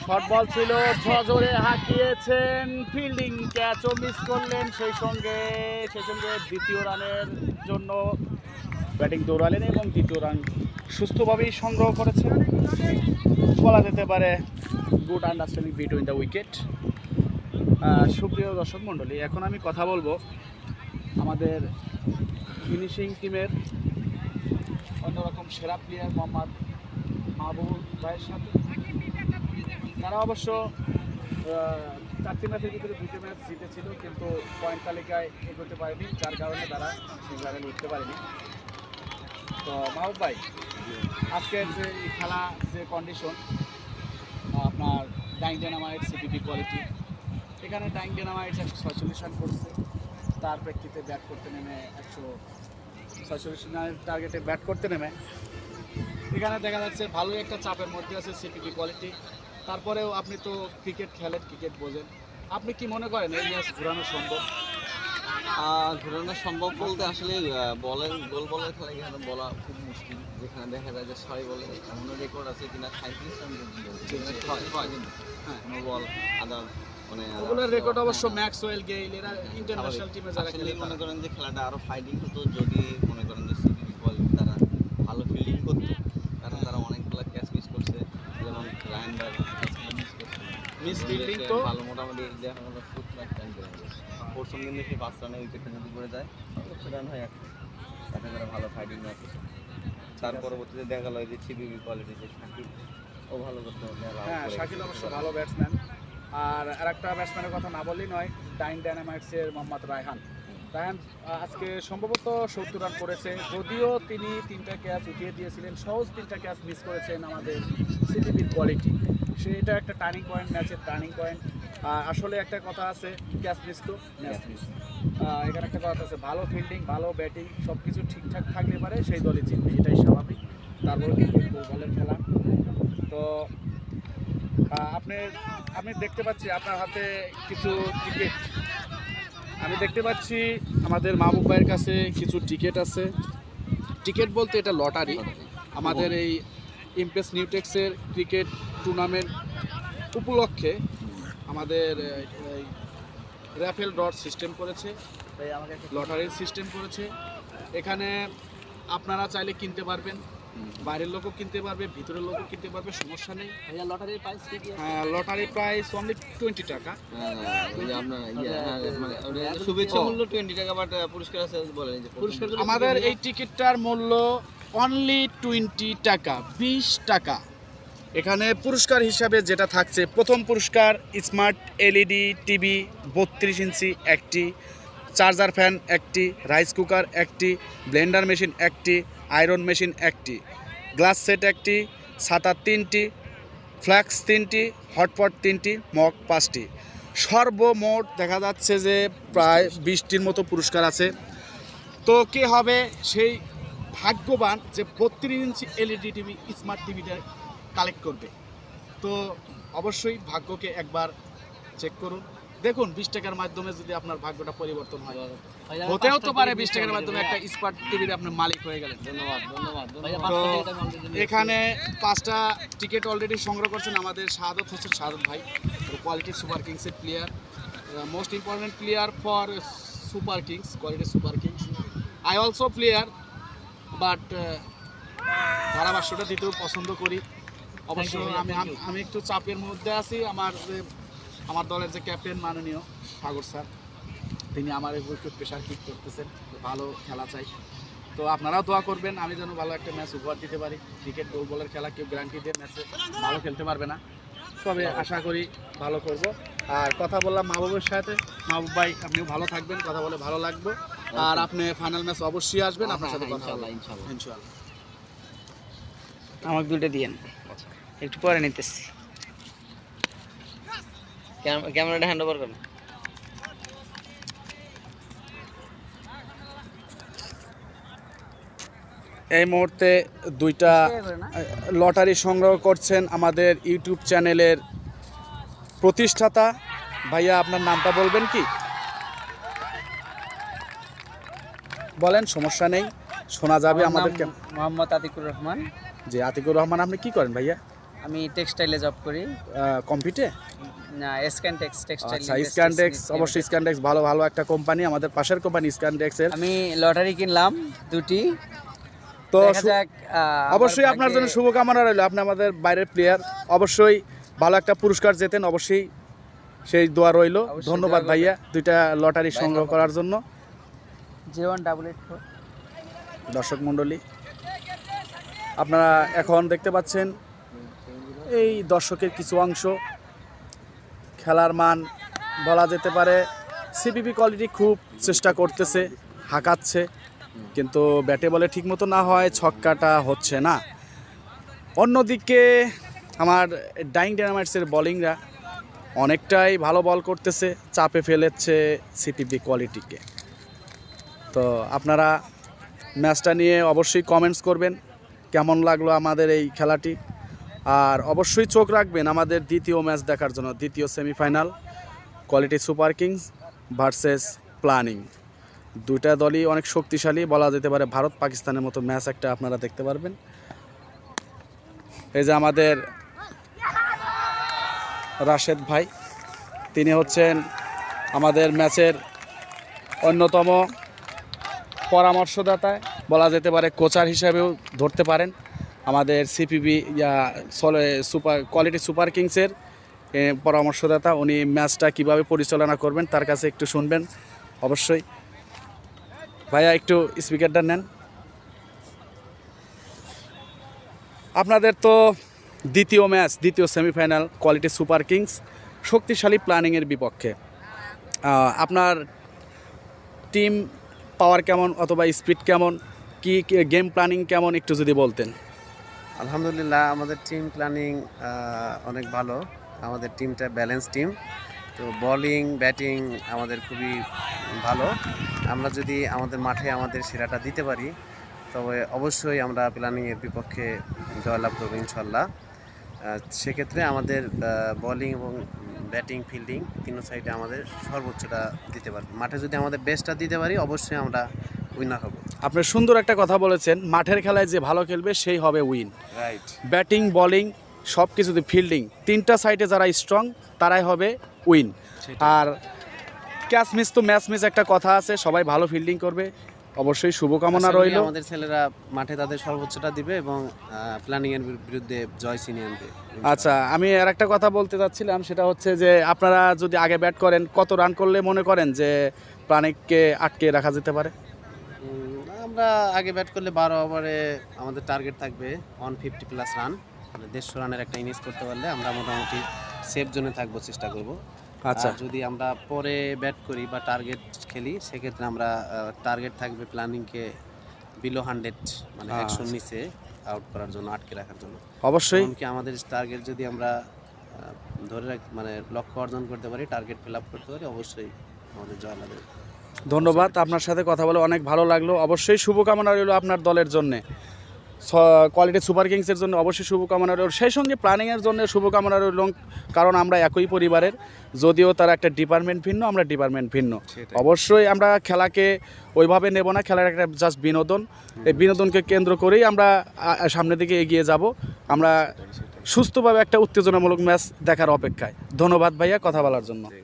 Short ball ছিল, জোরে হাঁকিয়েছেন, fielding ক্যাচও miss করলেন, সেই সঙ্গে দ্বিতীয় রানের জন্য ব্যাটিং দৌড়ালেন এবং দ্বিতীয় রান সুস্থভাবেই সংগ্রহ করেছেন। বলা যেতে পারে good understanding between the wicket. সুপ্রিয় দর্শক মণ্ডলী, এখন আমি কথা বলবো আমাদের ফিনিশিং টিমের অন্যরকম সেরা প্লেয়ার মোহাম্মদ মাহবুব ভাইয়ের সাথে। তারা অবশ্য 4টি ম্যাচের ভিতরে 2টি ম্যাচ জিতেছিল, কিন্তু পয়েন্ট তালিকায় এগোতে পারেনি, যার কারণে তারা সিঙ্গারে উঠতে পারেনি। তো মাহবুব ভাই, আজকের যে খেলা, যে কন্ডিশন, আপনার ডাইং ডায়নামাইটস সিপিবি কোয়ালিটি, এখানে ডাইং ডায়নামাইটস 146 রান করছে। তার প্রেক্ষিতে ব্যাট করতে নেমে 146 রানের টার্গেটে ব্যাট করতে নেমে এখানে দেখা যাচ্ছে ভালোই একটা চাপের মধ্যে আছে সিপিবি কোয়ালিটি। তারপরেও আপনি তো ক্রিকেট খেলেন, ক্রিকেট বোঝেন, আপনি কি মনে করেন এই ম্যাচ ঘোরানো সম্ভব? ঘোরানো সম্ভব বলতে আসলে গোল বলের খেলা এখানে বলা খুব মুশকিল। যেখানে দেখা যায় যে 6 বলে এমনও রেকর্ড আছে কিনা 37 রান কোনো বল আদার ওগুলোর রেকর্ড অবশ্য ম্যাক্সওয়েল, গেইল, এরা ইন্টারন্যাশনাল টিমে যারা খেলে। মনে করেন যে খেলাটা আরও ফাইটিং হতো যদি মনে করেন যে সিপিবি কোয়ালিটি তারা ভালো ফিল্ডিং করতো, কারণ তারা অনেকগুলো ক্যাচ মিস করছে, যেমন রায়ান বার মিস ফিল্ডিং তো ভালো, মোটামুটি দেখা গেল 70 রান করে গেছে। প্রথম কিন্তু সে 5 রানে উইকেটটা যদি করে যায় রান হয় তাতে তারা ভালো ফাইটিং ম্যাচ। তার পরবর্তীতে দেখা গেল যে সিপিবি কোয়ালিটি যে শাকিল ও ভালো করতে হবে। হ্যাঁ, শাকিল অবশ্য ভালো ব্যাটসম্যান। আর আরেকটা ব্যাটসম্যানের কথা না বললেই নয়, ডাইং ডায়নামাইটসের মোহাম্মদ রায়হান আজকে সম্ভবত 70 রান করেছে, যদিও তিনি 3টা ক্যাচ উঠিয়ে দিয়েছিলেন, সহজ 3টা ক্যাচ মিস করেছেন আমাদের সিপিবির কোয়ালিটি। সেটা একটা টার্নিং পয়েন্ট, ম্যাচের টার্নিং পয়েন্ট। আসলে একটা কথা আছে, ক্যাচ মিস তো ম্যাচ মিস। এখানে একটা কথা আছে, ভালো ফিল্ডিং, ভালো ব্যাটিং সব কিছু ঠিকঠাক থাকলে পারে সেই দলই জিতবে, এটাই স্বাভাবিক। তারপরে বলের খেলা। তো আপনি দেখতে পাচ্ছি আপনার হাতে কিছু টিকিট, আমি দেখতে পাচ্ছি আমাদের মাহবুব ভাইয়ের কাছে কিছু টিকিট আছে। টিকিট বলতে এটা লটারি। আমাদের এই ইমপ্রেস নিউটেক্সের ক্রিকেট টুর্নামেন্ট উপলক্ষে আমাদের র্যাফেল ডট সিস্টেম করেছে, লটারির সিস্টেম করেছে। এখানে আপনারা চাইলে কিনতে পারবেন, বাইরের লোকও কিনতে পারবে, ভিতরের লোকও কিনতে পারবে, সমস্যা নেই। লটারির প্রাইস কি? হ্যাঁ, লটারি প্রাইস অনলি 20 টাকা। শুভেচ্ছা মূল্য 20 টাকা, বাট পুরস্কার আছে বলেন যে পুরস্কার। আমাদের এই টিকিটটার মূল্য অনলি 20 টাকা, 20 টাকা। এখানে পুরস্কার হিসাবে যেটা থাকছে, প্রথম পুরস্কার স্মার্ট এলইডি টিভি 32 ইঞ্চি একটি, চার্জার ফ্যান একটি, রাইস কুকার একটি, ব্লেন্ডার মেশিন একটি, আয়রন মেশিন একটি, গ্লাস সেট একটি, ছাতা 3টি, ফ্ল্যাক্স 3টি, হটপট 3টি, মগ 5টি। সর্বমোট দেখা যাচ্ছে যে প্রায় 20টির মতো পুরস্কার আছে। তো কে হবে সেই ভাগ্যবান যে 32 ইঞ্চি এলইডি টিভি, স্মার্ট টিভিটা কালেক্ট করবে? তো অবশ্যই ভাগ্যকে একবার চেক করুন, দেখুন 20 টাকার মাধ্যমে যদি আপনার ভাগ্যটা পরিবর্তন হয়, হতেও তো পারে 20 টাকার মাধ্যমে একটা স্মার্ট টিভির আপনার মালিক হয়ে গেলেন। ধন্যবাদ। তো এখানে 5টা টিকিট অলরেডি সংগ্রহ করছেন আমাদের শাহাদত হোসেন শাহাদত ভাই, কোয়ালিটি সুপার কিংসের player, most important player for super kings, quality super kings. I also player, but ধারাভাষ্যটা দিতেও পছন্দ করি। অবশ্য আমি একটু চাপের মধ্যে আছি। আমার দলের যে ক্যাপ্টেন মাননীয় সাগর স্যার, তিনি আমার উপর একটু প্রেশার কিক করতেছেন, ভালো খেলা চাই। তো আপনারাও দোয়া করবেন আমি যেন ভালো একটা ম্যাচ উপহার দিতে পারি। ক্রিকেট গোল বলের খেলা, কেউ গ্যারান্টি দিয়ে ম্যাচে ভালো খেলতে পারবে না, তবে আশা করি ভালো করব। আর কথা বললাম মাহবুবের সাথে, মাহবুব ভাই আপনিও ভালো থাকবেন, কথা বলে ভালো লাগবে। আর আপনি ফাইনাল ম্যাচ অবশ্যই আসবেন, আপনার সাথে কথা হবে ইনশাআল্লাহ। আমাকে 2টা দিয়েন, একটু পরে নিতেছি। ক্যামেরাটা হ্যান্ড ওভার করুন। এই মুহূর্তে 2টা লটারি সংগ্রহ করছেন আমাদের ইউটিউব চ্যানেলের প্রতিষ্ঠাতা ভাইয়া। আপনার নামটা বলবেন কি? বলেন, সমস্যা নেই, শোনা যাবে আমাদেরকে। মোহাম্মদ আতিকুর রহমান। জি, আতিকুর রহমান। আপনি কি করেন ভাইয়া? আমি টেক্সটাইলে জব করি। কম্পিটে? না, স্ক্যানটেক্স টেক্সটাইল। আচ্ছা, স্ক্যানটেক্স, অবশ্যই স্ক্যানটেক্স ভালো ভালো একটা কোম্পানি, আমাদের পাশের কোম্পানি স্ক্যানটেক্সের। আমি লটারি কিনলাম 2টি। তো দেখা যাক, অবশ্যই আমার আপনার ভাগ্যে- জন্য শুভকামনা রইল। আপনি আমাদের বাইরের প্লেয়ার, অবশ্যই ভালো একটা পুরস্কার জেতেন, অবশ্যই সেই দোয়া রইল। অবশ্যই ধন্যবাদ দোয়া ভাইয়া 2টা লটারি সংগ্রহ করার জন্য। 0188 দর্শক মণ্ডলী, আপনারা এখন দেখতে পাচ্ছেন এই দর্শকের কিছু অংশ। খেলার মান বলা যেতে পারে সিপিবি কোয়ালিটি খুব চেষ্টা করতেছে, হাঁকাচ্ছে, কিন্তু ব্যাটে বলে ঠিকমতো না হয় ছক্কাটা হচ্ছে না। অন্যদিকে আমার ডাইং ডায়নামাইটসের বোলিংরা অনেকটাই ভালো বল করতেছে, চাপে ফেলেছে সিপিবি কোয়ালিটিকে। তো আপনারা ম্যাচটা নিয়ে অবশ্যই কমেন্টস করবেন কেমন লাগলো আমাদের এই খেলাটি, আর অবশ্যই চোখ রাখবেন আমাদের দ্বিতীয় ম্যাচ দেখার জন্য, দ্বিতীয় semifinal quality super kings versus planning. 2টা দলই অনেক শক্তিশালী, বলা যেতে পারে ভারত পাকিস্তানের মতো ম্যাচ একটা আপনারা দেখতে পারবেন। এই যে আমাদের রাশেদ ভাই, তিনি হচ্ছেন আমাদের ম্যাচের অন্যতম পরামর্শদাতা, বলা যেতে পারে কোচার হিসাবেও ধরতে পারেন আমাদের সিপিবি সুপার কোয়ালিটি সুপার কিংসের পরামর্শদাতা। উনি ম্যাচটা কিভাবে পরিচালনা করবেন তার কাছে একটু শুনবেন অবশ্যই। ভাইয়া একটু স্পিকারটা নেন। আপনাদের তো দ্বিতীয় ম্যাচ, দ্বিতীয় সেমিফাইনাল কোয়ালিটি সুপার কিংস শক্তিশালী প্ল্যানিংয়ের বিপক্ষে। আপনার টিম পাওয়ার কেমন অথবা স্পিড কেমন, কি গেম প্ল্যানিং কেমন একটু যদি বলতেন। আলহামদুলিল্লাহ, আমাদের টিম প্ল্যানিং অনেক ভালো। আমাদের টিমটা ব্যালেন্স টিম, তো বোলিং ব্যাটিং আমাদের খুবই ভালো। আমরা যদি আমাদের মাঠে আমাদের সেরাটা দিতে পারি তবে অবশ্যই আমরা প্ল্যানিংয়ের বিপক্ষে জয়লাভ করবো ইনশাল্লাহ। সেক্ষেত্রে আমাদের বোলিং এবং ব্যাটিং ফিল্ডিং তিন সাইডে আমাদের সর্বোচ্চটা দিতে পারবো। মাঠে যদি আমাদের বেস্টটা দিতে পারি অবশ্যই আমরা উইনার হব। আপনি সুন্দর একটা কথা বলেছেন, মাঠের খেলায় যে ভালো খেলবে সেই হবে উইন। রাইট। ব্যাটিং বোলিং সব কিছুতে ফিল্ডিং 3টা সাইডে যারা স্ট্রং তারাই হবে উইন। আর ক্যাচ মিস তো ম্যাচ মিস একটা কথা আছে, সবাই ভালো ফিল্ডিং করবে, অবশ্যই শুভকামনা রইল। আমাদের ছেলেরা মাঠে তাদের সর্বোচ্চটা দিবে এবং প্ল্যানিংয়ের বিরুদ্ধে জয় ছিনিয়ে আনবে। আচ্ছা, আমি আর একটা কথা বলতে চাচ্ছিলাম, সেটা হচ্ছে যে আপনারা যদি আগে ব্যাট করেন কত রান করলে মনে করেন যে প্ল্যানিংকে আটকে রাখা যেতে পারে? আমরা আগে ব্যাট করলে 12 ওভারে আমাদের টার্গেট থাকবে 150 প্লাস রান, মানে 150 রানের একটা ইনিংস করতে পারলে আমরা মোটামুটি সেফ জোনে থাকবো, চেষ্টা করব। আচ্ছা, আর যদি আমরা পরে ব্যাট করি বা টার্গেট খেলি সেক্ষেত্রে আমরা টার্গেট থাকবে প্ল্যানিংকে বিলো 100, মানে 100 নিচে আউট করার জন্য, আটকে রাখার জন্য অবশ্যই। এমনকি আমাদের টার্গেট যদি আমরা মানে লক্ষ্য অর্জন করতে পারি, টার্গেট ফিল আপ করতে পারি, অবশ্যই আমাদের জয়লাভের। ধন্যবাদ, আপনার সাথে কথা বলে অনেক ভালো লাগলো। অবশ্যই শুভকামনা রইল আপনার দলের জন্যে, কোয়ালিটি সুপার কিংসের জন্য অবশ্যই শুভকামনা রইল, সেই সঙ্গে প্ল্যানিংয়ের জন্য শুভকামনা রইল, কারণ আমরা একই পরিবারের, যদিও তারা একটা ডিপার্টমেন্ট ভিন্ন, আমরা ডিপার্টমেন্ট ভিন্ন। অবশ্যই আমরা খেলাকে ওইভাবে নেব না, খেলার একটা জাস্ট বিনোদন, এই বিনোদনকে কেন্দ্র করেই আমরা সামনের দিকে এগিয়ে যাব। আমরা সুস্থভাবে একটা উত্তেজনামূলক ম্যাচ দেখার অপেক্ষায়। ধন্যবাদ ভাইয়া কথা বলার জন্য।